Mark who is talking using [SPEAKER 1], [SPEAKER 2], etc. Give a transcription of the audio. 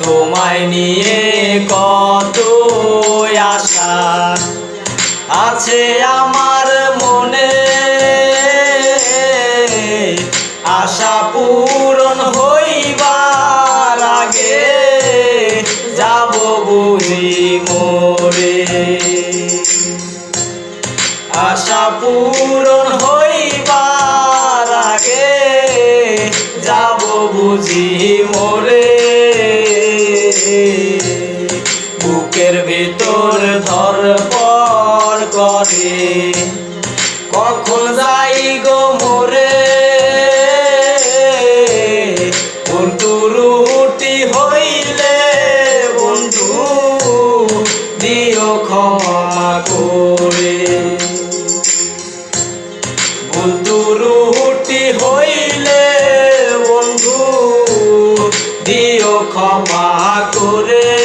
[SPEAKER 1] তোমায় নিয়ে কত আশা আছে আমার মনে, আশা পূরণ হইবার আগে যাব বুঝি মরে। আশা পূরণ হইবার আগে যাব বুঝি মরে। বুকের ভিতর ধরপড় করে কখন যাই গো মরে। বন্ধু রুটি হইলে বন্ধু দিও ক্ষমা করে। বন্ধু রুটি হইলে বন্ধু দিও ক্ষমা করে।